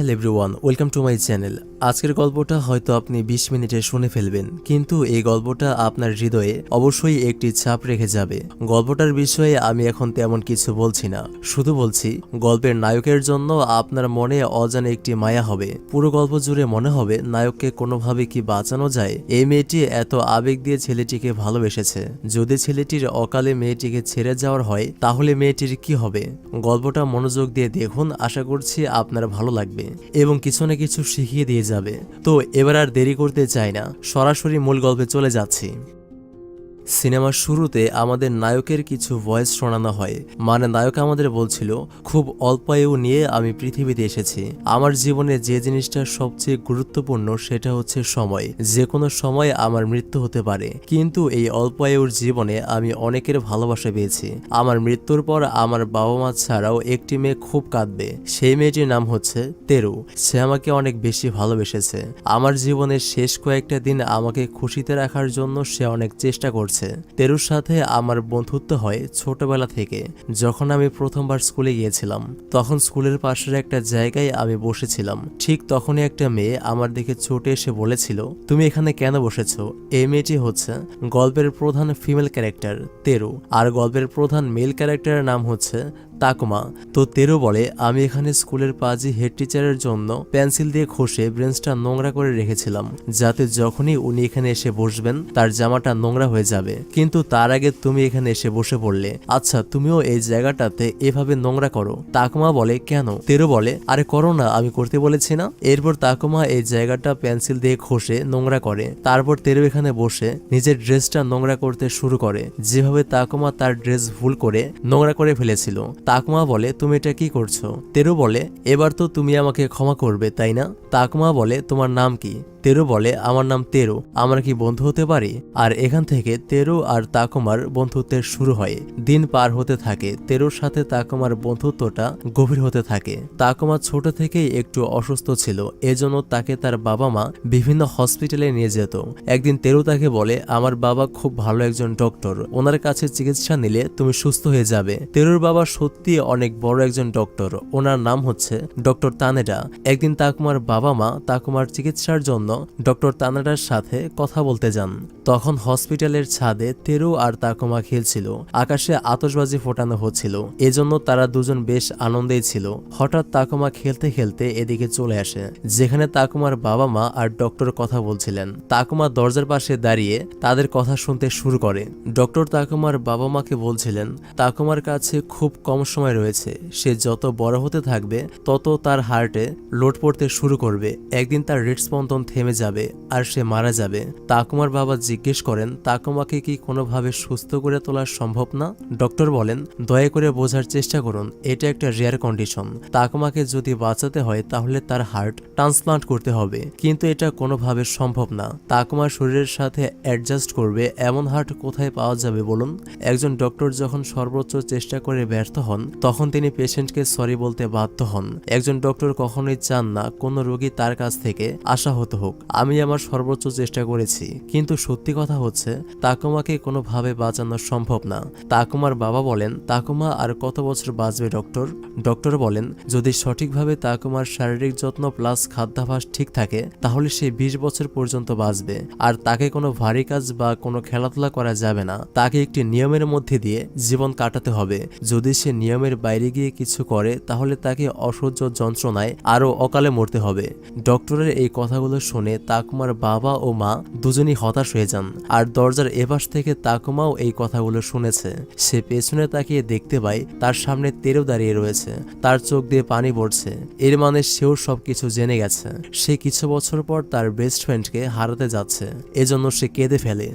Hello everyone, welcome to my channel. আজকের গল্পটা হয়তো আপনি 20 মিনিটে শুনে ফেলবেন, কিন্তু এই গল্পটা আপনার হৃদয়ে অবশ্যই একটি ছাপ রেখে যাবে। গল্পটার বিষয়ে আমি এখন তেমন কিছু বলছি না, শুধু বলছি গল্পের নায়কের জন্য আপনার মনে অজানা একটি মায়া হবে। পুরো গল্প জুড়ে মনে হবে নায়ককে কোনোভাবে কি বাঁচানো যায়। এই মেয়েটি এত আবেগ দিয়ে ছেলেটিকে ভালোবেসেছে, যদি ছেলেটির অকালে মেয়েটিকে ছেড়ে যাওয়ার হয় তাহলে মেয়েটির কি হবে। গল্পটা মনোযোগ দিয়ে দেখুন, আশা করছি আপনার ভালো লাগবে এবং কিছু না কিছু শিখিয়ে দিয়ে যাবে। তো এবার আর দেরি করতে চাই না, সরাসরি মূল গল্পে চলে যাচ্ছি। সিনেমার শুরুতে আমাদের নায়কের কিছু ভয়েস শোনানো হয়, মানে নায়ক আমাদের বলছিল, খুব অল্প আয়ু নিয়ে আমি পৃথিবীতে এসেছি। আমার জীবনে যে জিনিসটা সবচেয়ে গুরুত্বপূর্ণ সেটা হচ্ছে সময়। যে কোনো সময় আমার মৃত্যু হতে পারে, কিন্তু এই অল্প আয়ুর জীবনে আমি অনেকের ভালোবাসা পেয়েছি। আমার মৃত্যুর পর আমার বাবা মা ছাড়াও একটি মেয়ে খুব কাঁদবে। সেই মেয়েটির নাম হচ্ছে তেরু। সে আমাকে অনেক বেশি ভালোবেসেছে। আমার জীবনের শেষ কয়েকটা দিন আমাকে খুশিতে রাখার জন্য সে অনেক চেষ্টা করছে। তেরুর সাথে আমার বন্ধুত্ব হয় ছোটবেলা থেকে। যখন আমি প্রথমবার স্কুলে গিয়েছিলাম, তখন স্কুলের পাশের একটা জায়গায় আমি বসেছিলাম। ঠিক তখনই একটা মেয়ে আমার দিকে ছুটে এসে বলেছিল, তুমি এখানে কেন বসেছো? এই মেয়েটি হচ্ছে গল্পের প্রধান ফিমেল ক্যারেক্টার তেরু, আর গল্পের প্রধান মেল ক্যারেক্টারের নাম হচ্ছে তাকুমা। তো তেরু বলে, আমি এখানে স্কুলের পাজি হেড টিচারের জন্য পেন্সিল দিয়ে ঘষে ব্রেঞ্চটা নোংরা করে রেখেছিলাম, যাতে যখনই উনি এখানে এসে বসবেন তার জামাটা নোংরা হয়ে যাবে। কিন্তু তার আগে তুমি এখানে এসে বসে পড়লে। আচ্ছা, তুমিও এই জায়গাটাতে এভাবে নোংরা করো। তাকুমা বলে, কেন? তেরু বলে, আরে করো না, আমি করতে বলেছি না। এরপর তাকুমা এই জায়গাটা পেন্সিল দিয়ে ঘষে নোংরা করে। তারপর তেরু এখানে বসে নিজের ড্রেসটা নোংরা করতে শুরু করে, যেভাবে তাকুমা তার ড্রেস ভুল করে নোংরা করে ফেলেছিল। তাকুমা বলে, তুমি এটা কি করছো? তেরু বলে, এবার তো তুমি আমাকে ক্ষমা করবে, তাই না? তাকুমা বলে, তোমার নাম কি? তেরু বলে, আমার নাম তেরু, আমরা কি বন্ধু হতে পারি? আর এখান থেকে তেরু আর তাকুমার বন্ধুত্বের শুরু হয়। দিন পার হতে থাকে, তেরুর সাথে তাকুমার বন্ধুত্বটা গভীর হতে থাকে। তাকুমা ছোট থেকেই একটু অসুস্থ ছিল, এজন্য তাকে তার বাবা মা বিভিন্ন হসপিটালে নিয়ে যেত। একদিন তেরু তাকে বলে, আমার বাবা খুব ভালো একজন ডক্টর, ওনার কাছে চিকিৎসা নিলে তুমি সুস্থ হয়ে যাবে। তেরুর বাবা সত্যি অনেক বড় একজন ডক্টর, ওনার নাম হচ্ছে ডক্টর তানেডা। একদিন তাকুমার বাবা মা তাকুমার চিকিৎসার জন্য ডক্টর তানেডার সাথে কথা বলতে যান। তখন হসপিটালের ছাদে তেরু আর তাকুমা খেলছিল, আকাশে আতশবাজি ফোটানো হচ্ছিল, এজন্য তারা দুজন বেশ আনন্দেই ছিল। হঠাৎ তাকুমা খেলতে খেলতে এদিকে চলে আসে, যেখানে তাকুমার বাবা মা আর ডক্টর কথা বলছিলেন। তাকুমা দরজার পাশে দাঁড়িয়ে তাদের কথা শুনতে শুরু করে। ডক্টর তাকুমার বাবা মাকে বলছিলেন, তাকুমার কাছে খুব কম সময় রয়েছে, সে যত বড় হতে থাকবে তত তার হার্টে লোড পড়তে শুরু করবে, একদিন তার হৃদস্পন্দন থেমে যাবে আর সে মারা যাবে। তাকুমার বাবা জিজ্ঞেস করেন, তাকুমাকে কি কোনোভাবে সুস্থ করে তোলা সম্ভব না? ডক্টর বলেন, দয়া করে বোঝার চেষ্টা করুন, এটা একটা রেয়ার কন্ডিশন। তাকুমাকে যদি বাঁচাতে হয় তাহলে তার হার্ট ট্রান্সপ্লান্ট করতে হবে, কিন্তু এটা কোনোভাবে সম্ভব না। তাকুমার শরীরের সাথে অ্যাডজাস্ট করবে এমন হার্ট কোথায় পাওয়া যাবে বলুন? একজন ডক্টর যখন সর্বোচ্চ চেষ্টা করে ব্যর্থ হন, তখন তিনি পেশেন্টকে সরি বলতে বাধ্য হন। একজন ডক্টর কখনোই চান না কোনো রোগী তার কাছ থেকে আশাহত হোক। আমি আমার সর্বোচ্চ চেষ্টা করেছি, কিন্তু সত্যি কথা হচ্ছে তাকুমাকে কোনোভাবে বাঁচানো সম্ভব না। তাকুমার বাবা বলেন, তাকুমা আর কত বছর বাঁচবে ডক্টর? ডক্টর বলেন, যদি সঠিকভাবে তাকুমার শারীরিক যত্ন প্লাস খাদ্যাভ্যাস ঠিক থাকে তাহলে সে 20 বছর পর্যন্ত বাঁচবে। আর তাকে কোনো ভারী কাজ বা কোনো খেলাধুলা করা যাবে না, তাকে একটি নিয়মের মধ্যে দিয়ে জীবন কাটাতে হবে। যদি সে নিয়মের বাইরে গিয়ে কিছু করে তাহলে তাকে অসহ্য যন্ত্রণায় আরও অকালে মরতে হবে। ডক্টরের এই কথাগুলো শুনে তাকুমার বাবা ও মা দুজনই হতাশ হয়ে যান। আর দরজার এপাশ থেকে তাকুমাও এই কথাগুলো শুনেছে। সে পেছনে তাকিয়ে দেখতে পায় তার সামনে তেরু দাঁড়িয়ে রয়েছে, তার চোখ দিয়ে পানি পড়ছে। এর মানে সেও সবকিছু জেনে গেছে। সে কিছু বছর পর তার বেস্ট ফ্রেন্ডকে হারাতে যাচ্ছে, এজন্য সে কেঁদে ফেলে।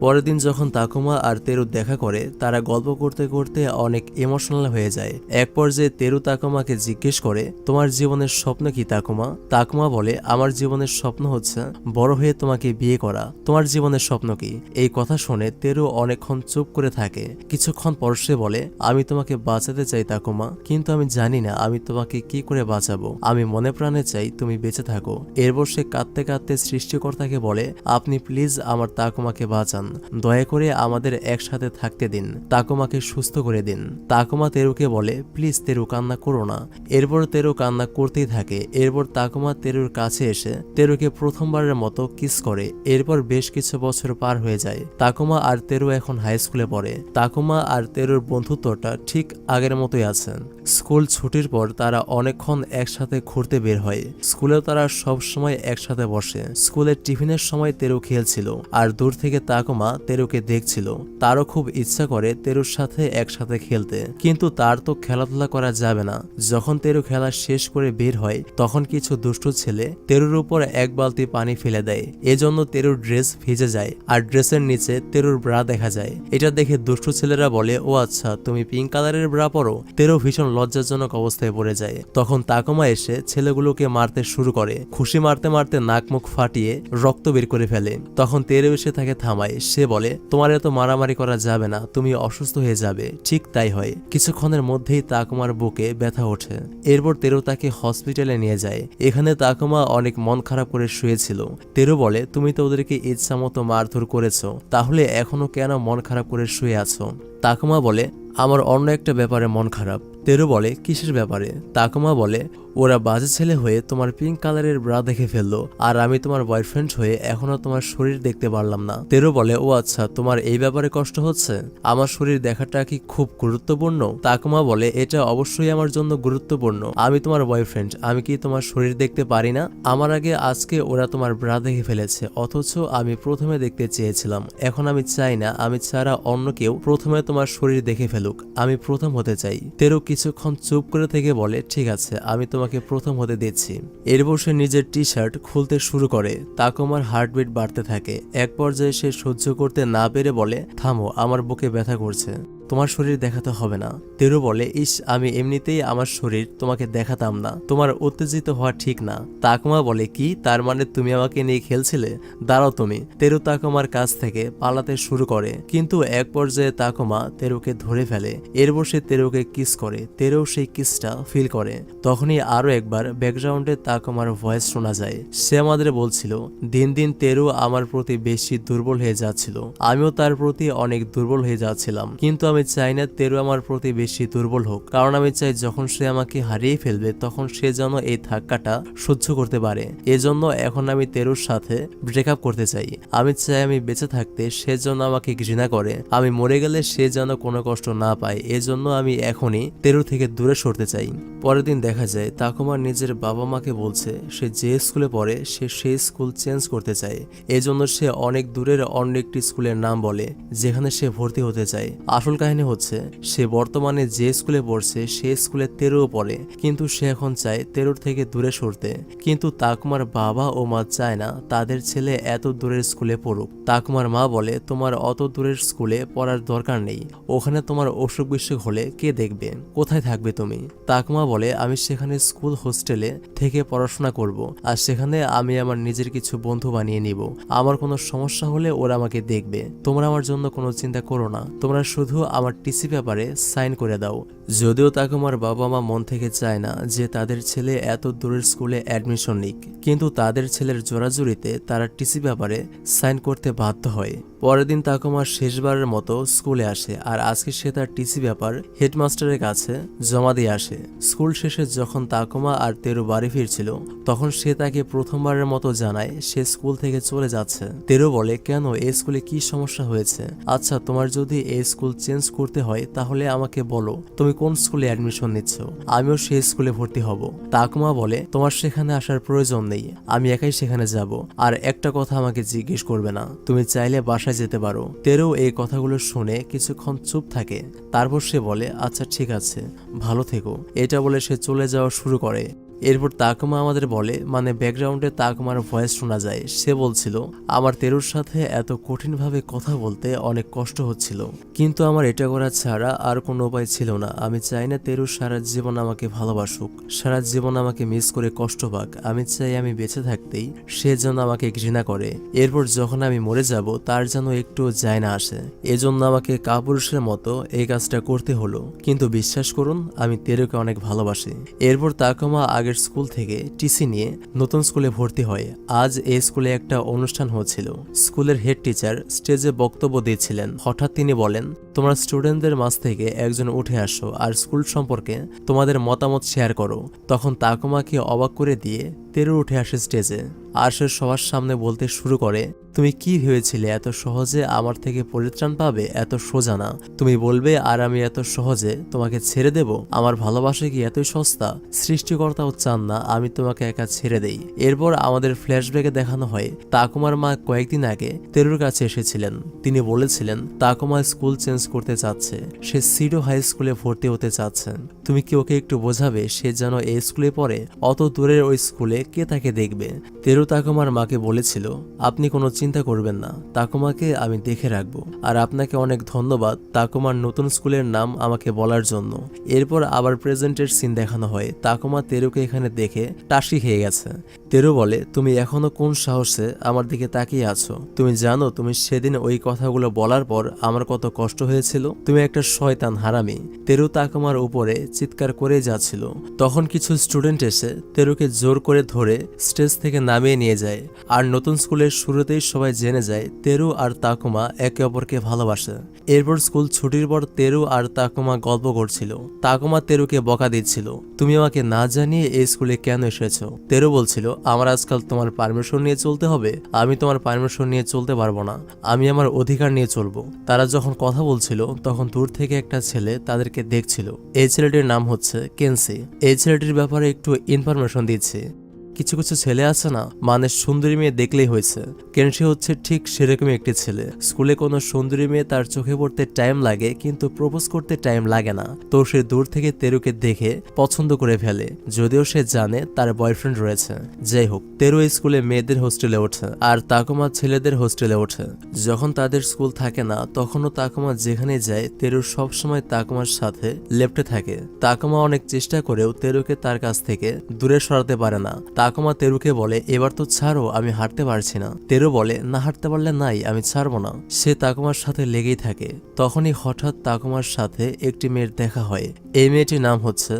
পরের দিন যখন তাকুমা আর তেরু দেখা করে, তারা গল্প করতে করতে অনেক ইমোশনাল হয়ে যায়। এক পর্যায়ে তেরু তাকুমাকে জিজ্ঞেস করে, তোমার জীবনের স্বপ্ন কি তাকুমা? তাকুমা বলে, আমার জীবনের স্বপ্ন হচ্ছে বড় হয়ে তোমাকে বিয়ে করা। তোমার জীবনের স্বপ্ন কি? এই কথা শুনে তেরু অনেকক্ষণ চুপ করে থাকে। কিছুক্ষণ পর সে বলে, আমি তোমাকে বাঁচাতে চাই তাকুমা, কিন্তু আমি জানি না আমি তোমাকে কি করে বাঁচাবো। আমি মনে প্রাণে চাই তুমি বেঁচে থাকো। এরপর সে কাঁদতে কাঁদতে সৃষ্টিকর্তাকে বলে, আপনি প্লিজ আমার তাকুমাকে বাঁচান। চান, দয়া করে আমাদের একসাথে থাকতে দিন, তাকুমাকে সুস্থ করে দিন। তাকুমা তেরুকে বলে, প্লিজ তেরু, কান্না করো না। এরপর তেরু কান্না করতেই থাকে। এরপর তাকুমা তেরুর কাছে এসে তেরুকে প্রথমবারের মতো কিস করে। এরপর বেশ কিছু বছর পার হয়ে যায়। তাকুমা আর তেরু এখন হাই স্কুলে পড়ে। তাকুমা আর তেরুর বন্ধুত্বটা ঠিক আগের মতোই আছে। স্কুল ছুটির পর তারা অনেকক্ষণ একসাথে ঘুরতে বের হয়। স্কুলেও তারা সব সময় একসাথে বসে। স্কুলের টিফিনের সময় তেরু খেলছিল আর দূর থেকে তাকুমা তেরুকে দেখছিল। তারও খুব ইচ্ছা করে তেরুর সাথে একসাথে খেলতে, কিন্তু তার তো খেলাধুলা করা যাবে না। যখন তেরু খেলা শেষ করে বের হয় তখন কিছু দুষ্টু ছেলে তেরুর উপর এক বালতি পানি ফেলে দেয়। এজন্য তেরুর ড্রেস ভিজে যায় আর ড্রেসের নিচে তেরুর ব্রা দেখা যায়। এটা দেখে দুষ্টু ছেলেরা বলে, ও আচ্ছা, তুমি পিঙ্ক কালারের ব্রা পরো। তেরু ভীষণ লজ্জাজনক অবস্থায় পড়ে যায়। তখন তাকুমা এসে ছেলেগুলোকে মারতে শুরু করে। খুশি মারতে মারতে নাক মুখ ফাটিয়ে রক্ত বের করে ফেলে। তখন তেরু এসে তাকে থামায়। সে বলে, তোমার এত মারামারি করা যাবে না, তুমি অসুস্থ হয়ে যাবে। ঠিক তাই হয়। কিছুক্ষণের মধ্যেই তাকুমার বুকে ব্যথা ওঠে। এরপর তেরু তাকে হসপিটালে নিয়ে যায়। এখানে তাকুমা অনেক মন খারাপ করে শুয়েছিল। তেরু বলে, তুমি তো ওদেরকে ইচ্ছা মতো মারধর করেছো, তাহলে এখনো কেন মন খারাপ করে শুয়ে আছো? তাকুমা বলে, আমার অন্য একটা ব্যাপারে মন খারাপ। তেরু বলে, কিসের ব্যাপারে? তাকুমা বলে, ওরা বাজে ছেলে হয়ে তোমার পিঙ্ক কালারের ব্রা দেখে ফেললো, আর আমি তোমার বয়ফ্রেন্ড হয়ে এখনো তোমার শরীর দেখতে পারলাম না। তেরু বলে, ও আচ্ছা, তোমার এই ব্যাপারে কষ্ট হচ্ছে? আমার শরীর দেখাটা কি খুব গুরুত্বপূর্ণ? তাকুমা বলে, এটা অবশ্যই আমার জন্য গুরুত্বপূর্ণ। আমি তোমার বয়ফ্রেন্ড, আমি কি তোমার শরীর দেখতে পারি না? আমার আগে আজকে ওরা তোমার ব্রা দেখে ফেলেছে, অথচ আমি প্রথমে দেখতে চেয়েছিলাম। এখন আমি চাই না আমি ছাড়া অন্য কেউ প্রথমে তোমার শরীর দেখে ফেলুক, আমি প্রথম হতে চাই। তেরু কিছুক্ষণ চুপ করে থেকে বলে, ঠিক আছে, আমি তোমাকে প্রথম হতে দিচ্ছি। এরপর সে নিজের টি শার্ট খুলতে শুরু করে। তাকুমার হার্টবিট বাড়তে থাকে। এক পর্যায়ে সে সহ্য করতে না পেরে বলে, থামো, আমার বুকে ব্যথা করছে, তোমার শরীর দেখাতে হবে না। তেরু বলে, ইস, আমি এমনিতেই আমার শরীর তোমাকে দেখাতাম না, তোমার উত্তেজিত হওয়া ঠিক না। তাকুমা বলে, কি, তার মানে তুমি আমাকে নিয়ে খেলছিলে? দাঁড়াও তুমি। তেরু তাকুমার কাছ থেকে পালাতে শুরু করে, কিন্তু এক পর্যায়ে তাকুমা তেরুকে ধরে ফেলে। এরপর সে তেরুকে কিস করে। তেরু সেই কিসটা ফিল করে। তখনই আরো একবার ব্যাকগ্রাউন্ডে তাকুমার ভয়েস শোনা যায়। সে আমাদের বলছিল, দিন দিন তেরু আমার প্রতি বেশি দুর্বল হয়ে যাচ্ছিল, আমিও তার প্রতি অনেক দুর্বল হয়ে যাচ্ছিলাম, কিন্তু আমি চাই না তেরু আমার প্রতি বেশি দুর্বল হোক, কারণ আমি চাই যখন সে আমাকে হারিয়ে ফেলবে তখন সে যেন এই ধাক্কাটা সহ্য করতে পারে। এজন্য এখন আমি তেরুর সাথে ব্রেকআপ করতে চাই। আমি চাই আমি বেঁচে থাকতে সে যেন আমাকে ঘৃণা করে, আমি মরে গেলে সে যেন কোনো কষ্ট না পায়। এজন্য আমি এখনই তেরু থেকে দূরে সরতে চাই। পরের দিন দেখা যায় তাকুমা নিজের বাবা মাকে বলছে সে যে স্কুলে পড়ে সে সেই স্কুল চেঞ্জ করতে চায়। এজন্য সে অনেক দূরের অন্য একটি স্কুলের নাম বলে যেখানে সে ভর্তি হতে চায়। আসল কাহিনী হচ্ছে, সে বর্তমানে যে স্কুলে পড়ছে সেই স্কুলে তেরুও পড়ে, কিন্তু সে এখন চায় তেরুর থেকে দূরে সরতে। কিন্তু তাকুমার বাবা ও মা চায় না তাদের ছেলে এত দূরের স্কুলে পড়ুক। তাকুমার মা বলে, তোমার অত দূরের স্কুলে পড়ার দরকার নেই, ওখানে তোমার অসুখ বিসুখ হলে কে দেখবে, কোথায় থাকবে তুমি? তাকুমা বলে, আমি সেখানে স্কুল হোস্টেলে থেকে পড়াশোনা করব, আর সেখানে আমি আমার নিজের কিছু বন্ধু বানিয়ে নিব। আমার কোনো সমস্যা হলে ওরা আমাকে দেখবে। তোমরা আমার জন্য কোনো চিন্তা করো না, তোমরা শুধু আমার টিসি পেপারে সাইন করে দাও। যদিও তাকুমার বাবা মা মন থেকে চায় না যে তাদের ছেলে এত দূরের স্কুলে অ্যাডমিশন নিক, কিন্তু তাদের ছেলের জোরাজুরিতে তারা টিসি পেপারে সাইন করতে বাধ্য হয়। পরের দিন তাকুমা শেষবারের মতো স্কুলে আসে, আর আজকে সে তার টিসি পেপার হেডমাস্টারের কাছে জমা দিয়ে আসে। স্কুল শেষে যখন তাকুমা আর তেরু বাড়ি ফিরছিল তখন সে তাকে প্রথমবারের মতো জানায় সে স্কুল থেকে চলে যাচ্ছে। তেরু বলে, কেন, এই স্কুলে কি সমস্যা হয়েছে? আচ্ছা, তোমার যদি এই স্কুল চেঞ্জ করতে হয় তাহলে আমাকে বলো তুমি কোন স্কুলে অ্যাডমিশন নিচ্ছ, আমিও সেই স্কুলে ভর্তি হব। তাকুমা বলে, তোমার সেখানে আসার প্রয়োজন নেই, আমি একাই সেখানে যাব, আর একটা কথা আমাকে জিজ্ঞেস করবে না, তুমি চাইলে বাসায় যেতে পারো। তেরু এই কথাগুলো শুনে কিছুক্ষণ চুপ থাকে। তারপর সে বলে, আচ্ছা ঠিক আছে, ভালো থেকো। এটা বলে সে চলে যাওয়া শুরু করে। এরপর তাকুমা আমাদের বলে, মানে ব্যাকগ্রাউন্ডে তাকুমার ভয়েস শোনা যায়। সে বলছিল, আমার তেরুর সাথে এত কঠিনভাবে কথা বলতে অনেক কষ্ট হচ্ছিল, কিন্তু আমার এটা করা ছাড়া আর কোনো উপায় ছিল না। আমি চাই না তেরু সারা জীবন আমাকে ভালোবাসুক, সারা জীবন আমাকে মিস করে কষ্ট পাক। আমি চাই আমি বেঁচে থাকতেই সে যেন আমাকে ঘৃণা করে। এরপর যখন আমি মরে যাব তার যেন একটু যায় না আসে। এজন্য আমাকে কাপুরুষের মতো এই কাজটা করতে হলো, কিন্তু বিশ্বাস করুন আমি তেরুকে অনেক ভালোবাসি। এরপর তাকুমা আগের স্কুল থেকে টিসি নিয়ে নতুন স্কুলে ভর্তি হয়। আজ এই স্কুলে একটা অনুষ্ঠান হচ্ছিল। স্কুলের হেড টিচার স্টেজে বক্তব্য দিচ্ছিলেন। হঠাৎ তিনি বলেন, তোমরা স্টুডেন্টদের মাঝ থেকে একজন উঠে আসো আর স্কুল সম্পর্কে তোমাদের মতামত শেয়ার করো। তখন তাকুমাকে অবাক করে দিয়ে তেরু উঠে আসে স্টেজে আর সে সবার সামনে বলতে শুরু করে, তুমি কি ভেবেছিলে এত সহজে আমার থেকে পরিত্রাণ পাবে? এত সোজা না। তুমি বলবে আর আমি এত সহজে তোমাকে ছেড়ে দেব? আমার ভালোবাসা কি এতই সস্তা? সৃষ্টিকর্তাও চান না আমি তোমাকে একা ছেড়ে দেই। এরপর আমাদের ফ্ল্যাশব্যাকে দেখানো হয় তাকুমার মা কয়েকদিন আগে তেরুর কাছে এসেছিলেন। তিনি বলেছিলেন তাকুমা স্কুল চেঞ্জ করতে চাচ্ছে, সে সিডো হাই স্কুলে ভর্তি হতে চাচ্ছে। তুমি কি ওকে একটু বোঝাবে সে যেন এই স্কুলে পড়ে? অত দূরের ওই স্কুলে কে তাকে দেখবে? তেরু তাকুমার মাকে বলেছিল, আপনি কোনো চিন্তা করবেন না, তাকুমাকে আমি দেখে রাখবো। আর আপনাকে অনেক ধন্যবাদ তাকুমার নতুন স্কুলের নাম আমাকে বলার জন্য। এরপর আবার প্রেজেন্টের সিন দেখানো হয়। তাকুমা তেরুকে এখানে দেখে টাসি খেয়ে গেছে। তেরু বলে, তুমি এখনো কোন সাহসে আমার দিকে তাকিয়ে আছো? তুমি জানো তুমি সেদিন ওই কথাগুলো বলার পর আমার কত কষ্ট হয়েছিল? তুমি একটা শয়তান হারামি। তেরু তাকুমার উপরে চিৎকার করে যাচ্ছিল। তখন কিছু স্টুডেন্ট এসে তেরুকে জোর করে ধরে স্টেজ থেকে নামিয়ে নিয়ে যায়। আর নতুন স্কুলের শুরুতেই সবাই জেনে যায় তেরু আর তাকুমা একে অপরকে ভালোবাসে। এরপর স্কুল ছুটির পর তেরু আর তাকুমা গল্প করছিল। তাকুমা তেরুকে বকা দিচ্ছিল, তুমি আমাকে না জানিয়ে এই স্কুলে কেন এসেছো? তেরু বলছিল, আমার আজকাল তোমার পারমিশন নিয়ে চলতে হবে? আমি তোমার পারমিশন নিয়ে চলতে পারবো না, আমি আমার অধিকার নিয়ে চলবো। তারা যখন কথা বলছিল তখন দূর থেকে একটা ছেলে তাদেরকে দেখছিল। এই ছেলেটির নাম হচ্ছে কেনসি। এই ছেলেটির ব্যাপারে একটু ইনফরমেশন দিচ্ছি। কিছু কিছু ছেলে আছে না, মানে সুন্দরী মেয়ে দেখলেই হয়েছে। কেনসি হচ্ছে ঠিক সেরকমই একটি ছেলে। স্কুলে কোনো সুন্দরী মেয়ে তার চোখে পড়তে টাইম লাগে কিন্তু প্রপোজ করতে টাইম লাগে না। তো সে দূর থেকে তেরুকে দেখে পছন্দ করে ফেলে, যদিও সে জানে তার বয়ফ্রেন্ড রয়েছে। যাই হোক, তেরু স্কুলে মেয়েদের হোস্টেলে ওঠে আর তাকুমা ছেলেদের হোস্টেলে ওঠে। যখন তাদের স্কুল থাকে না তখনও তাকুমা যেখানে যায় তেরু সবসময় তাকুমার সাথে লেফটে থাকে। তাকুমা অনেক চেষ্টা করেও তেরুকে তার কাছ থেকে দূরে সরাতে পারে না। তাকুমা তেরুকে বলে, এবার তো ছাড়ো, আমি হাঁটতে পারছি না। তেরু বলে, না হাঁটতে পারলে নাই, আমি ছাড়বো না। সে তাকুমার সাথে লেগেই থাকে। তখনই হঠাৎ তাকুমার সাথে একটি মেয়ের দেখা হয়। এই মেয়েটির নাম হচ্ছে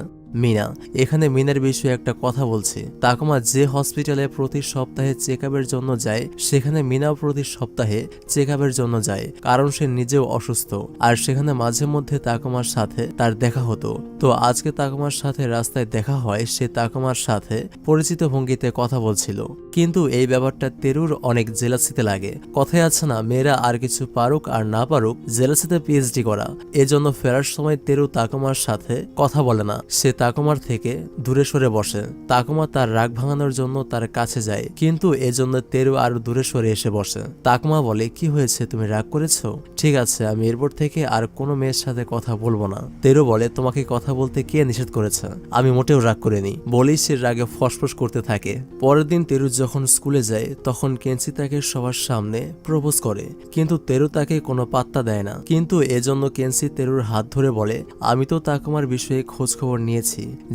মিনা। এখানে মিনার বিষয়ে একটা কথা বলছি। তাকুমা যে হসপিটালে প্রতি সপ্তাহে চেক আপের জন্য যায় সেখানে মিনাও প্রতি সপ্তাহে চেক আপের জন্য যায়, কারণ সে নিজেও অসুস্থ। আর সেখানে মাঝে মধ্যে তাকুমার সাথে তার দেখা হতো। তো আজকে তাকুমার সাথে রাস্তায় দেখা হয়, সে তাকুমার সাথে পরিচিত ভঙ্গিতে কথা বলছিল। কিন্তু এই ব্যাপারটা তেরুর অনেক জেলাসিতে লাগে। কথায় আছে না, মেয়েরা আর কিছু পারুক আর না পারুক, জেলাসিতে পিএইচডি করা। এজন্য ফেরার সময় তেরু তাকুমার সাথে কথা বলে না, সে তাকুমার থেকে দূরে সরে বসে। তাকুমা তার রাগ ভাঙানোর জন্য তার কাছে যায়, কিন্তু এজন্য তেরু আরো দূরে সরে এসে বসে। তাকুমা বলে, কি হয়েছে, তুমি রাগ করেছো? ঠিক আছে, আমি এরপর থেকে আর কোনো মেয়ের সাথে কথা বলবো না। তেরু বলে, তোমাকে কথা বলতে কে নিষেধ করেছে? আমি মোটেও রাগ করিনি। বলেই সে রাগে ফসফস করতে থাকে। পরের দিন তেরু যখন স্কুলে যায় তখন কেনসি তাকে সবার সামনে প্রপোজ করে, কিন্তু তেরু তাকে কোনো পাত্তা দেয় না। কিন্তু এজন্য কেনসি তেরুর হাত ধরে বলে, আমি তো তাকুমার বিষয়ে খোঁজ খবর নিয়েছি,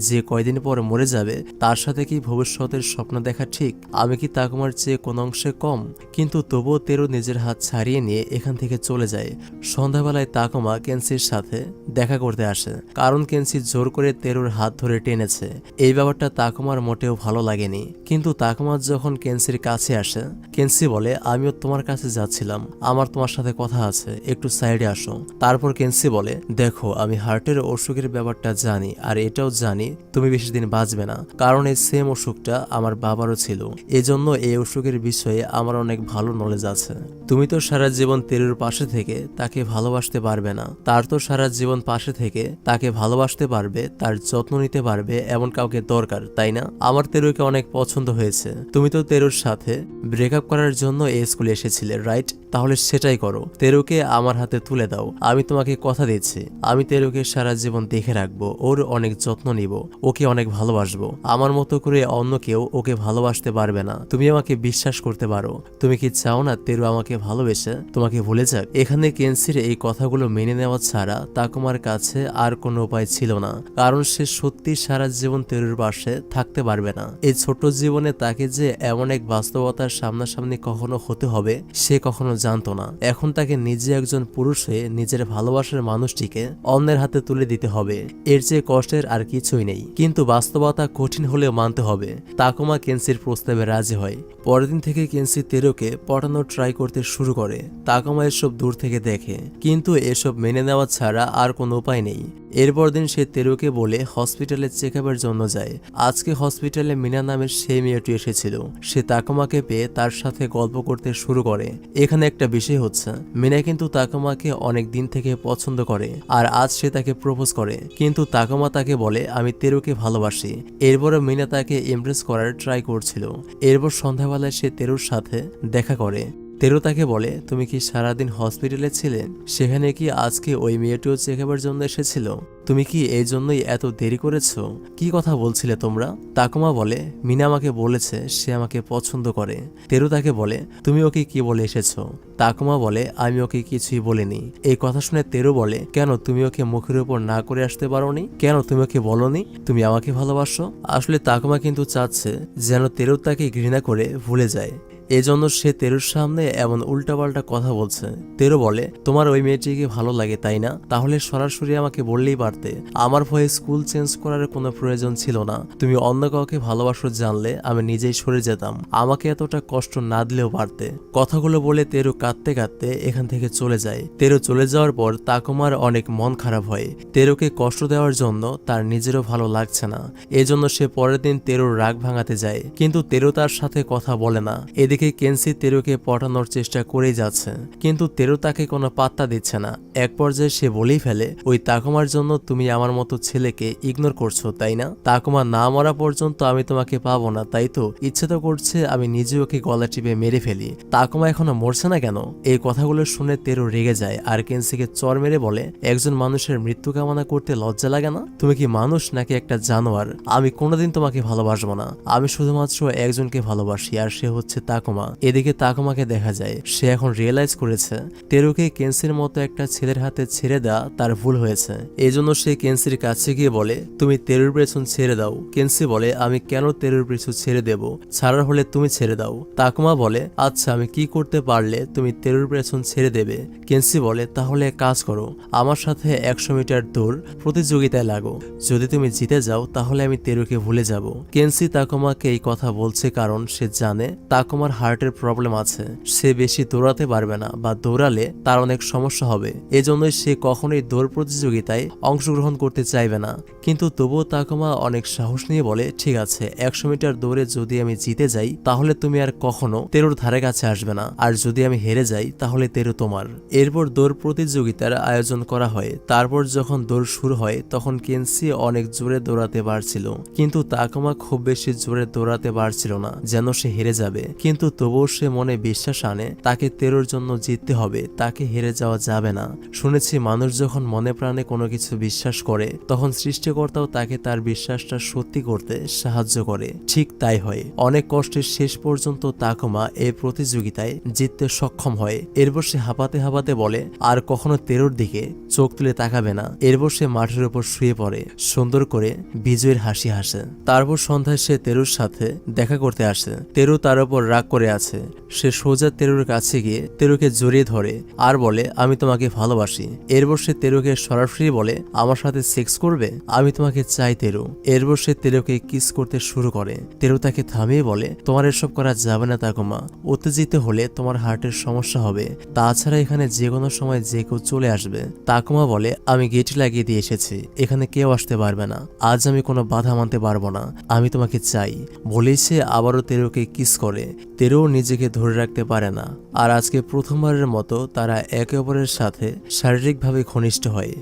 যে কয়দিন পর মরে যাবে তার সাথে কি ভবিষ্যতের স্বপ্ন দেখা ঠিক? আমি কি তাকুমার চেয়ে কোনো অংশে কম? কিন্তু তবুও তেরু নিজের হাত ছাড়িয়ে নিয়ে এখান থেকে চলে যায়। সন্ধ্যাবেলায় তাকুমা কেনসির সাথে দেখা করতে আসে, কারণ কেনসি জোর করে তেরুর হাত ধরে টেনেছে। এই ব্যাপারটা তাকুমার মোটেও ভালো লাগেনি। কিন্তু তাকুমা যখন কেনসির কাছে আসে, কেনসি বলে, আমিও তোমার কাছে যাচ্ছিলাম, আমার তোমার সাথে কথা আছে, একটু সাইডে আসো। তারপর কেনসি বলে, দেখো আমি হার্টের অসুখের ব্যাপারটা জানি, আর এটাও জানি তুমি বেশি দিন বাঁচবে না, কারণ এই সেম অসুখটা আমার বাবারও ছিল। এজন্য এই অসুখের বিষয়ে আমার অনেক ভালো নলেজ আছে। তুমি তো সারা জীবন তেরুর পাশে থেকে তাকে ভালোবাসতে পারবে না, তার তো সারা জীবন পাশে থেকে তাকে ভালোবাসতে পারবে, তার যত্ন নিতে পারবে এমন কাউকে দরকার, তাই না? আমার তেরুকে অনেক পছন্দ হয়েছে। তুমি তো তেরুর সাথে ব্রেকআপ করার জন্য এই স্কুলে এসেছিলে, রাইট? তাহলে সেটাই করো, তেরুকে আমার হাতে তুলে দাও। আমি তোমাকে কথা দিচ্ছি, আমি তেরুকে সারা জীবন দেখে রাখবো, ওর অনেক যত্ন নিব, ওকে অনেক ভালোবাসবো। আমার মতো করে অন্য কেউ ওকে ভালোবাসতে পারবে না, তুমি আমাকে বিশ্বাস করতে পারো। তুমি কি চাও না তেরু আমাকে ভালোবেসে তোমাকে ভুলে যাক? এখানে কেনসির এই কথাগুলো মেনে নেওয়া ছাড়া তাকুমার কাছে আর কোনো উপায় ছিল না, কারণ সে সত্যি সারা জীবন তেরুর পাশে থাকতে পারবে না। এই ছোট জীবনে তাকে যে এমন এক বাস্তবতার সামনাসামনি কখনো হতে হবে সে কখনো জানতো না। এখন তাকে নিজে একজন পুরুষ হয়ে নিজের ভালোবাসার মানুষটিকে অন্যের হাতে তুলে দিতে হবে। এর চেয়ে কষ্টের আর আর কিছুই নেই। কিন্তু বাস্তবতা কঠিন হলেও মানতে হবে। তাকুমা কেনসির প্রস্তাবে রাজি হয়। পরের দিন থেকে কেনসি তেরোকে পটানোর ট্রাই করতে শুরু করে। তাকুমা এসব দূর থেকে দেখে, কিন্তু এসব মেনে নেওয়া ছাড়া আর কোনো উপায় নেই। এরপর দিন সে তেরোকে বলে হসপিটালে চেক আপের জন্য যায়। আজকে হসপিটালে মিনা নামের সেই মেয়েটি এসেছিল। সে তাকুমাকে পেয়ে তার সাথে গল্প করতে শুরু করে। এখানে একটা বিষয় হচ্ছে, মিনা কিন্তু তাকুমাকে অনেক দিন থেকে পছন্দ করে, আর আজ সে তাকে প্রপোজ করে। কিন্তু তাকুমা তাকে বলে আমি তেরোকে ভালোবাসি। এরপরও মিনা তাকে ইমপ্রেস করার ট্রাই করছিল। এরপর সন্ধ্যাবেলায় সে তেরোর সাথে দেখা করে। তেরো তাকে বলে তুমি কি সারাদিন হসপিটালে ছিলে? সেখানে কি আজকে ওই মেয়েটিও চেক আপের জন্য এসেছিল? তুমি কি এই জন্যই এত দেরি করেছো? কি কথা বলছিলে তোমরা? তাকুমা বলে মিনা আমাকে বলেছে সে আমাকে পছন্দ করে। তেরো তাকে বলে তুমি ওকে কি বলে এসেছো? তাকুমা বলে আমি ওকে কিছুই বলিনি। এই কথা শুনে তেরো বলে কেন তুমি ওকে মুখের উপর না করে আসতে পারোনি? কেন তুমি ওকে বলনি তুমি আমাকে ভালোবাসো? আসলে তাকুমা কিন্তু চাচ্ছে যেন তেরো তাকে ঘৃণা করে ভুলে যায়। এজন্য সে তেরোর সামনে এমন উল্টাপাল্টা কথা বলছে। তেরো বলে তোমার ওই মেয়েটিকে ভালো লাগে তাই না? তাহলে সরাসরি আমাকে বললেই পারতে। আমার ভয়ে স্কুল চেঞ্জ করার কোনো প্রয়োজন ছিল না। তুমি অন্য কাউকে ভালোবাসো জানলে আমি নিজেই সরে যেতাম। আমাকে এতটা কষ্ট না দিলেও পারতে। কথাগুলো বলে তেরো কাঁদতে কাঁদতে এখান থেকে চলে যায়। তেরো চলে যাওয়ার পর তাকুমার অনেক মন খারাপ হয়। তেরোকে কষ্ট দেওয়ার জন্য তার নিজেরও ভালো লাগছে না। এজন্য সে পরের দিন তেরোর রাগ ভাঙাতে যায়, কিন্তু তেরো তার সাথে কথা বলে না। এদিকে কেনসি তেরোকে পটানোর চেষ্টা করেই যাচ্ছে, কিন্তু তেরো তাকে কোনো পাত্তা দিচ্ছে না। এক পর্যায়ে সে বলেই ফেলে ওই তাকুমার জন্য তুমি আমার মতো ছেলেকে ইগনোর করছো তাই না? তাকুমা না মরা পর্যন্ত আমি তোমাকে পাবো না তাই তো? ইচ্ছে তো করছে আমি নিজে ওকে গলা টিপে মেরে ফেলি। তাকুমা এখনো মরছে না কেন? এই কথাগুলো শুনে তেরো রেগে যায় আর কেনসিকে চর মেরে বলে একজন মানুষের মৃত্যু কামনা করতে লজ্জা লাগে না? তুমি কি মানুষ নাকি একটা জানোয়ার? আমি কোনোদিন তোমাকে ভালোবাসবো না। আমি শুধুমাত্র একজনকে ভালোবাসি আর সে হচ্ছে তাকুমা। এদিকে তাকুমাকে দেখা যায় সে এখন রিয়েলাইজ করেছে তেরোকে কেনসির মতো একটা ছেলের হাতে ছেড়ে দেওয়া তার ভুল হয়েছে। এজন্য সে কেনসির কাছে গিয়ে বলে তুমি তেরোর পেছন ছেড়ে দাও। কেনসি বলে আমি কেন তেরোর পেছন ছেড়ে দেব? ছাড়ার হলে তুমি ছেড়ে দাও। তাকুমা বলে আচ্ছা আমি কি করতে পারলে তুমি তেরোর পেছন ছেড়ে দেবে? কেনসি বলে তাহলে কাজ করো, আমার সাথে 100 মিটার দৌড় প্রতিযোগিতায় লাগো। যদি তুমি জিতে যাও তাহলে আমি তেরোকে ভুলে যাব। কেনসি তাকুমাকে এই কথা বলছে কারণ সে জানে তাকুমার হার্টের প্রবলেম আছে। সে বেশি দৌড়াতে পারবে না বা দৌড়ালে তার অনেক সমস্যা হবে। এজন্যই সে কখনোই দৌড় প্রতিযোগিতায় অংশগ্রহণ করতে চাইবে না। কিন্তু তবুও তাকুমা অনেক সাহস নিয়ে বলে ঠিক আছে 100 মিটার দৌড়ে যদি আমি জিতে যাই তাহলে তুমি আর কখনো তেরোর ধারে কাছে আসবে না, আর যদি আমি হেরে যাই তাহলে তেরো তোমার। এরপর দৌড় প্রতিযোগিতার আয়োজন করা হয়। তারপর যখন দৌড় শুরু হয় তখন কেনসি অনেক জোরে দৌড়াতে পারছিল, কিন্তু তাকুমা খুব বেশি জোরে দৌড়াতে পারছিল না, যেন সে হেরে যাবে। কিন্তু তবুও সে মনে বিশ্বাস আনে তাকে তেরোর জন্য জিততে হবে, তাকে হেরে যাওয়া যাবে না। শুনেছি মানুষ যখন মনে প্রাণে কোনো কিছু বিশ্বাস করে তখন সৃষ্টিকর্তাও তাকে তার বিশ্বাসটা সত্যি করতে সাহায্য করে। ঠিক তাই হয়। অনেক কষ্টের শেষ পর্যন্ত তাকুমা এই প্রতিযোগিতায় জিততে সক্ষম হয়। এরপর সে হাঁপাতে হাঁপাতে বলে আর কখনো তেরোর দিকে চোখ তুলে তাকাবে না। এরপর সে মাঠের উপর শুয়ে পড়ে, সুন্দর করে বিজয়ের হাসি হাসে। তারপর সন্ধ্যায় সে তেরোর সাথে দেখা করতে আসে। তেরো তার উপর রাগ করে আছে। সে সোজা তেরোর কাছে গিয়ে তেরোকে জড়িয়ে ধরে আর বলে আমি তোমাকে ভালোবাসি। এরপর সে তেরোকে সরাসরি বলে আমার সাথে সেক্স করবে? আমি তোমাকে চাই তেরো। এরপর সে তেরোকে কিস করতে শুরু করে। তেরো তাকে থামিয়ে বলে তোমার এসব করা যাবে না তাকুমা, উত্তেজিত হলে তোমার হার্টের সমস্যা হবে। তাছাড়া এখানে যে কোনো সময় যে কেউ চলে আসবে। তাকুমা বলে আমি গেট লাগিয়ে দিয়ে এসেছি, এখানে কেউ আসতে পারবে না। আজ আমি কোনো বাধা মানতে পারবো না, আমি তোমাকে চাই। বলেই সে আবারও তেরোকে কিস করে। তেরো নিজেকে ধরে রাখতে পারে না। আর আজকে প্রথমবারের মতো তারা একে অপরের সাথে শারীরিকভাবে ঘনিষ্ঠ হয়।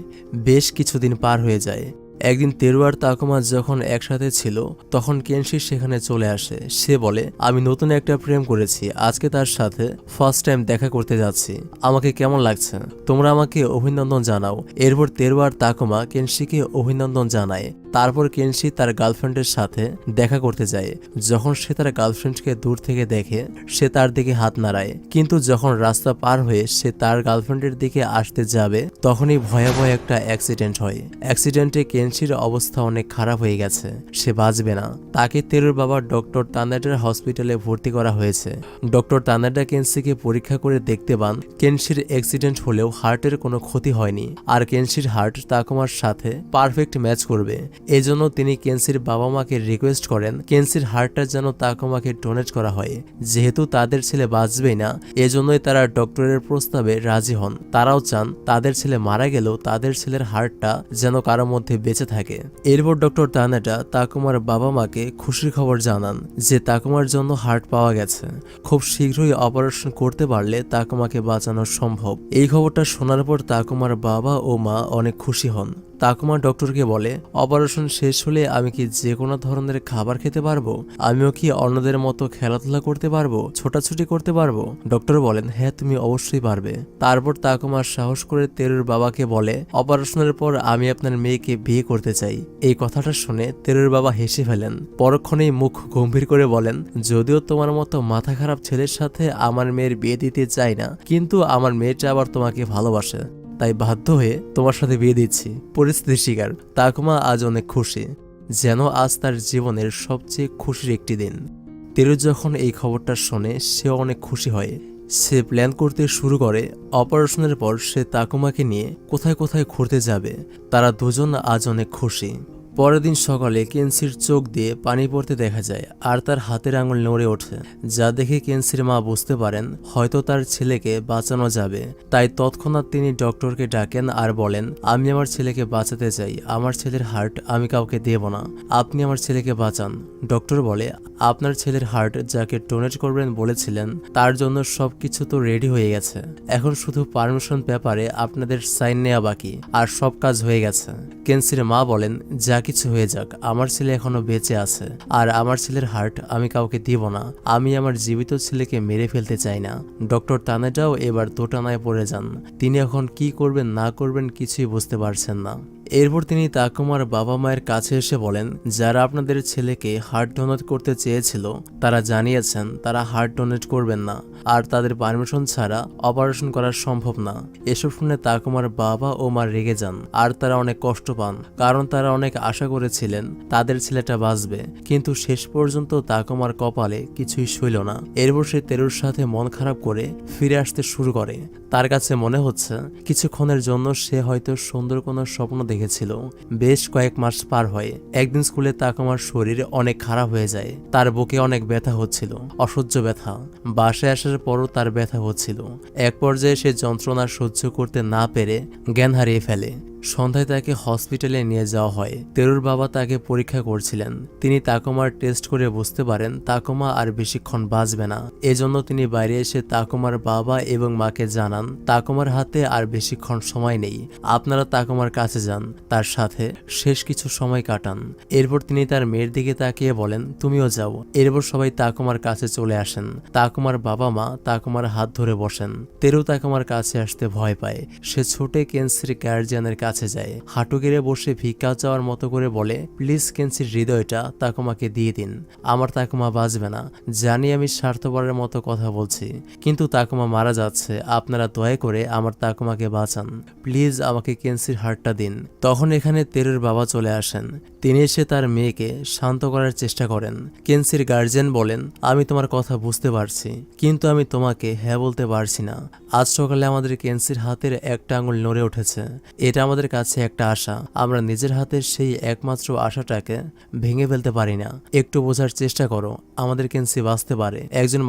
বেশ কিছুদিন পার হয়ে যায়। একদিন তেরো আর তাকুমা যখন একসাথে ছিল তখন কেনসি সেখানে চলে আসে। সে বলে আমি নতুন একটা প্রেম করেছি, আজকে তার সাথে ফার্স্ট টাইম দেখা করতে যাচ্ছি। আমাকে কেমন লাগছে? তোমরা আমাকে অভিনন্দন জানাও। এরপর তেরো আর তাকুমা কেনসিকে অভিনন্দন জানায়। তারপর কেনসি তার গার্লফ্রেন্ডের সাথে দেখা করতে যায়। যখন সে তার গার্লফ্রেন্ডকে দূর থেকে দেখে সে তার দিকে হাত নাড়ায়, কিন্তু যখন রাস্তা পার হয়ে সে তার গার্লফ্রেন্ডের দিকে আসতে যাবে তখনই ভয়াবহ একটা অ্যাক্সিডেন্ট হয়। অ্যাক্সিডেন্টে কেনসির অবস্থা অনেক খারাপ হয়ে গেছে, সে বাঁচবে না। তাকে তেরোর বাবা ডক্টর তানাডার হসপিটালে ভর্তি করা হয়েছে। ডক্টর তানাডা কেনসিকে পরীক্ষা করে দেখতে পান কেনসির অ্যাক্সিডেন্ট হলেও হার্টের কোনো ক্ষতি হয়নি, আর কেনসির হার্ট তাকুমার সাথে পারফেক্ট ম্যাচ করবে। এজন্য তিনি কেনসির বাবা মাকে রিকোয়েস্ট করেন কেনসির হার্টটা যেন তাকুমাকে ডোনেট করা হয়। যেহেতু তাদের ছেলে বাঁচবেই না, এজন্যই তারা ডক্টরের প্রস্তাবে রাজি হন। তারাও চান তাদের ছেলে মারা গেলেও তাদের ছেলের হার্টটা যেন কারো মধ্যে বেঁচে থাকে। এরপর ডক্টর তানেটা তাকুমার বাবা মাকে খুশির খবর জানান যে তাকুমার জন্য হার্ট পাওয়া গেছে। খুব শীঘ্রই অপারেশন করতে পারলে তাকুমাকে বাঁচানো সম্ভব। এই খবরটা শোনার পর তাকুমার বাবা ও মা অনেক খুশি হন। তাকুমা ডক্টরকে বলে, অপারেশন শেষ হলে আমি কি যে কোনো ধরনের খাবার খেতে পারবো? আমিও কি অন্যদের মতো খেলাধুলা করতে পারবো, ছোটাছুটি করতে পারবো? ডক্টর বলেন, হ্যাঁ তুমি অবশ্যই পারবে। তারপর তাকুমা সাহস করে তেরুর বাবাকে বলে, অপারেশনের পর আমি আপনার মেয়েকে বিয়ে করতে চাই। এই কথাটা শুনে তেরুর বাবা হেসে ফেলেন। পরক্ষণেই মুখ গম্ভীর করে বলেন, যদিও তোমার মতো মাথা খারাপ ছেলের সাথে আমার মেয়ের বিয়ে দিতে চাই না, কিন্তু আমার মেয়েটা আবার তোমাকে ভালোবাসে, তাই বাধ্য হয়ে তোমার সাথে বিয়ে দিচ্ছি। পরিস্থিতি শিকার তাকুমা আজ অনেক খুশি, যেন আজ তার জীবনের সবচেয়ে খুশির একটি দিন। তেরু যখন এই খবরটা শোনে সে অনেক খুশি হয়। সে প্ল্যান করতে শুরু করে অপারেশনের পর সে তাকুমাকে নিয়ে কোথায় কোথায় ঘুরতে যাবে। তারা দুজন আজ অনেক খুশি। পরের দিন সকালে কেনসির চোখ দিয়ে পানি পড়তে দেখা যায় আর তার হাতের আঙুল নড়ে ওঠে, যা দেখে কেনসির মা বুঝতে পারেন হয়তো তার ছেলেকে বাঁচানো যাবে। তাই তৎক্ষণাৎ তিনি ডক্টরকে ডাকেন আর বলেন, আমি আমার ছেলেকে বাঁচাতে চাই, আমার ছেলের হার্ট আমি কাউকে দেব না, আপনি আমার ছেলেকে বাঁচান। ডক্টর বলে, আপনার ছেলের হার্ট যাকে ডোনেট করবেন বলেছিলেন তার জন্য সবকিছু তো রেডি হয়ে গেছে, এখন শুধু পারমিশন পেপারে আপনাদের সাইন নেওয়া বাকি, আর সব কাজ হয়ে গেছে। কেনসির মা বলেন, যা কিছু হয়ে যাক, আমার ছেলে এখনো বেঁচে আছে, আর আমার ছেলের হার্ট আমি কাউকে দিব না। আমি আমার জীবিত ছেলেকে মেরে ফেলতে চাই না। ডক্টর তানেটাও এবার দোটানায় পড়ে যান। তিনি এখন কি করবেন না করবেন কিছুই বুঝতে পারছেন না। এরপর তিনি তাকুমার বাবা মায়ের কাছে এসে বলেন, যারা আপনাদের ছেলেকে হার্ট ডোনেট করতে চেয়েছিল তারা জানিয়েছেন তারা হার্ট ডোনেট করবেন না, আর তাদের পারমিশন ছাড়া অপারেশন করা সম্ভব না। এসব শুনে তাকুমার বাবা ও মা রেগে যান আর তারা অনেক কষ্ট পান, কারণ তারা অনেক আশা করেছিলেন তাদের ছেলেটা বাঁচবে, কিন্তু শেষ পর্যন্ত তাকুমার কপালে কিছুই সইল না। এরপর সে তেরুর সাথে মন খারাপ করে ফিরে আসতে শুরু করে। তার কাছে মনে হচ্ছে কিছুক্ষণের জন্য সে হয়তো সুন্দর কোনো স্বপ্ন দেখেছিল। বেশ কয়েক মাস পার হয়। একদিন স্কুলে তাকুমার শরীর অনেক খারাপ হয়ে যায়। তার বুকে অনেক ব্যথা হচ্ছিল, অসহ্য ব্যথা। বাসায় আসার পরও তার ব্যথা হচ্ছিল। এক পর্যায়ে সে যন্ত্রণা সহ্য করতে না পেরে জ্ঞান হারিয়ে ফেলে। সন্ধ্যায় তাকে হসপিটালে নিয়ে যাওয়া হয়। তেরুর বাবা তাকে পরীক্ষা করছিলেন। তিনি তাকুমার টেস্ট করে বুঝতে পারেন তাকুমা আর বেশিক্ষণ বাঁচবে না। এজন্য তিনি বাইরে এসে তাকুমার বাবা এবং মাকে জানান তাকুমার হাতে আর বেশিক্ষণ সময় নেই, আপনারা তাকুমার কাছে যান, তার সাথে শেষ কিছু সময় কাটান। এরপর তিনি তার মেয়ের দিকে তাকিয়ে বলেন, তুমিও যাও। এরপর সবাই তাকুমার কাছে চলে আসেন। তাকুমার বাবা মা তাকুমার হাত ধরে বসেন। তেরু তাকুমার কাছে আসতে ভয় পায়। সে ছুটে কেনসির গার্জিয়ানের কাছে যায়, হাঁটু গেড়ে বসে ভিক্ষা চাওয়ার মতো করে বলে, প্লিজ কেনসির হৃদয়টা তাকুমাকে দিয়ে দিন, আমার তাকুমা বাঁচবে না। জানি আমি স্বার্থপরের মতো কথা বলছি, কিন্তু তাকুমা মারা যাচ্ছে, আপনারা দয়া করে আমার তাকুমাকে বাঁচান, প্লিজ আমাকে কেনসির হার্টটা দিন। তখন এখানে তেরুর বাবা চলে আসেন। তিনি এসে তার মেয়েকে শান্ত করার চেষ্টা করেন। কেনসির গার্জিয়ান বলেন, আমি তোমার কথা বুঝতে পারছি, কিন্তু আমি তোমাকে হ্যাঁ বলতে পারছি না। আজ সকালে আমাদের কেনসির হাতের একটা আঙুল নড়ে উঠেছে, এটা আমাদের কাছে একটা আশা। আমরা নিজের হাতের সেই একমাত্র আশাটাকে ভেঙে ফেলতে পারি না। একটু বোঝার চেষ্টা করো, আমাদের কেনসি বাঁচতে পারে। একজন